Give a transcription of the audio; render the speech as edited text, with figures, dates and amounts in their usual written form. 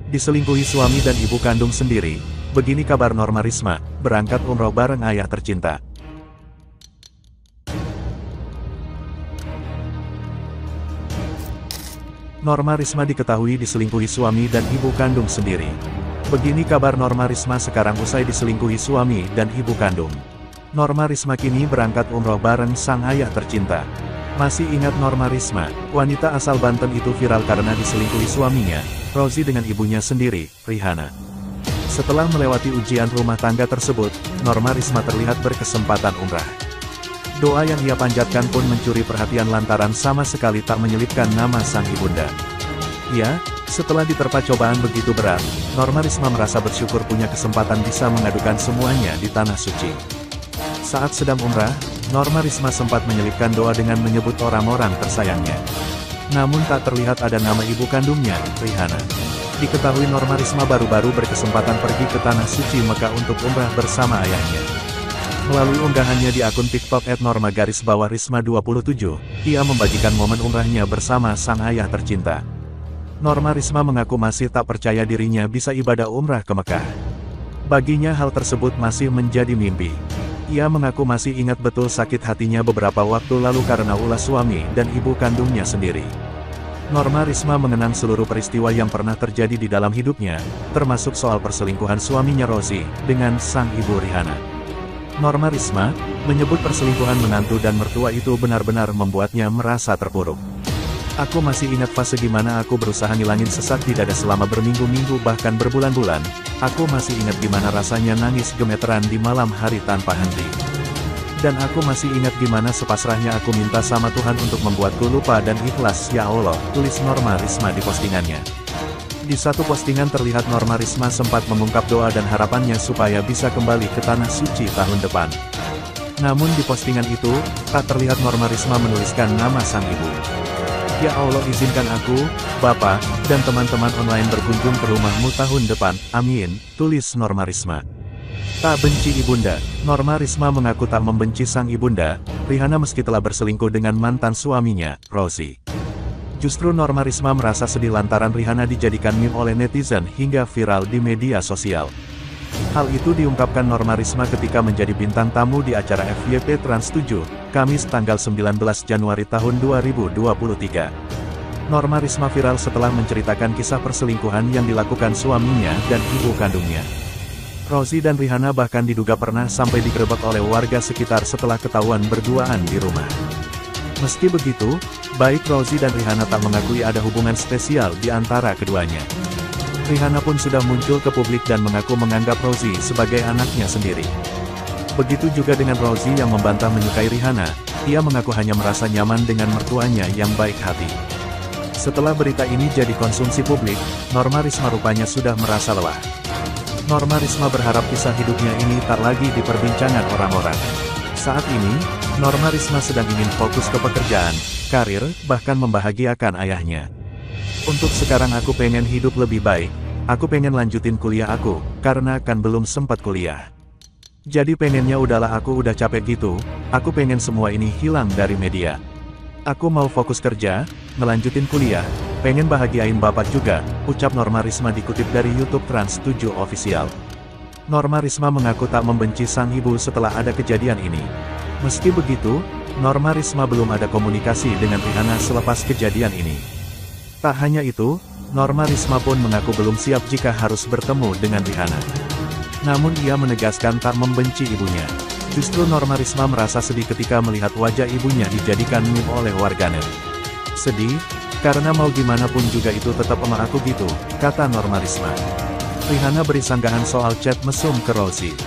Diselingkuhi suami dan ibu kandung sendiri, begini kabar Norma Risma, berangkat umroh bareng ayah tercinta. Norma Risma diketahui diselingkuhi suami dan ibu kandung sendiri. Begini kabar Norma Risma sekarang usai diselingkuhi suami dan ibu kandung. Norma Risma kini berangkat umroh bareng sang ayah tercinta. Masih ingat Norma Risma, wanita asal Banten itu viral karena diselingkuhi suaminya, Rozi dengan ibunya sendiri, Rihanna. Setelah melewati ujian rumah tangga tersebut, Norma Risma terlihat berkesempatan umrah. Doa yang ia panjatkan pun mencuri perhatian lantaran sama sekali tak menyelipkan nama sang ibunda. Ya, setelah diterpa cobaan begitu berat, Norma Risma merasa bersyukur punya kesempatan bisa mengadukan semuanya di Tanah Suci. Saat sedang umrah, Norma Risma sempat menyelipkan doa dengan menyebut orang-orang tersayangnya. Namun tak terlihat ada nama ibu kandungnya, Rihanna. Diketahui Norma Risma baru-baru berkesempatan pergi ke Tanah Suci Mekah untuk umrah bersama ayahnya. Melalui unggahannya di akun TikTok @norma_risma27, ia membagikan momen umrahnya bersama sang ayah tercinta. Norma Risma mengaku masih tak percaya dirinya bisa ibadah umrah ke Mekah. Baginya hal tersebut masih menjadi mimpi. Ia mengaku masih ingat betul sakit hatinya beberapa waktu lalu karena ulah suami dan ibu kandungnya sendiri. Norma Risma mengenang seluruh peristiwa yang pernah terjadi di dalam hidupnya, termasuk soal perselingkuhan suaminya Rozi dengan sang ibu Rihanna. Norma Risma menyebut perselingkuhan menantu dan mertua itu benar-benar membuatnya merasa terpuruk. Aku masih ingat fase gimana aku berusaha ngilangin sesak di dada selama berminggu-minggu bahkan berbulan-bulan. Aku masih ingat gimana rasanya nangis gemeteran di malam hari tanpa henti. Dan aku masih ingat gimana sepasrahnya aku minta sama Tuhan untuk membuatku lupa dan ikhlas ya Allah, tulis Norma Risma di postingannya. Di satu postingan terlihat Norma Risma sempat mengungkap doa dan harapannya supaya bisa kembali ke Tanah Suci tahun depan. Namun di postingan itu, tak terlihat Norma Risma menuliskan nama sang ibu. Ya Allah izinkan aku, Bapak, dan teman-teman online berkunjung ke rumahmu tahun depan, amin, tulis Norma Risma. Tak benci ibunda, Norma Risma mengaku tak membenci sang ibunda, Rihanna meski telah berselingkuh dengan mantan suaminya, Rozi. Justru Norma Risma merasa sedih lantaran Rihanna dijadikan meme oleh netizen hingga viral di media sosial. Hal itu diungkapkan Norma Risma ketika menjadi bintang tamu di acara FYP Trans 7, Kamis tanggal 19 Januari tahun 2023. Norma Risma viral setelah menceritakan kisah perselingkuhan yang dilakukan suaminya dan ibu kandungnya. Rozi dan Rihanna bahkan diduga pernah sampai digerebek oleh warga sekitar setelah ketahuan berduaan di rumah. Meski begitu, baik Rozi dan Rihanna tak mengakui ada hubungan spesial di antara keduanya. Rihanna pun sudah muncul ke publik dan mengaku menganggap Rozi sebagai anaknya sendiri. Begitu juga dengan Rozi yang membantah menyukai Rihanna, ia mengaku hanya merasa nyaman dengan mertuanya yang baik hati. Setelah berita ini jadi konsumsi publik, Norma Risma rupanya sudah merasa lelah. Norma Risma berharap kisah hidupnya ini tak lagi diperbincangan orang-orang. Saat ini, Norma Risma sedang ingin fokus ke pekerjaan, karir, bahkan membahagiakan ayahnya. Untuk sekarang aku pengen hidup lebih baik, aku pengen lanjutin kuliah aku, karena kan belum sempat kuliah. Jadi pengennya udahlah aku udah capek gitu, aku pengen semua ini hilang dari media. Aku mau fokus kerja, ngelanjutin kuliah, pengen bahagiain bapak juga, ucap Norma Risma dikutip dari YouTube Trans 7 Official. Norma Risma mengaku tak membenci sang ibu setelah ada kejadian ini. Meski begitu, Norma Risma belum ada komunikasi dengan Rihanna selepas kejadian ini. Tak hanya itu, Norma Risma pun mengaku belum siap jika harus bertemu dengan Rihanna. Namun ia menegaskan tak membenci ibunya. Justru Norma Risma merasa sedih ketika melihat wajah ibunya dijadikan meme oleh warganet. Sedih, karena mau gimana pun juga itu tetap emak aku gitu, kata Norma Risma. Rihanna beri sanggahan soal chat mesum ke Rozi.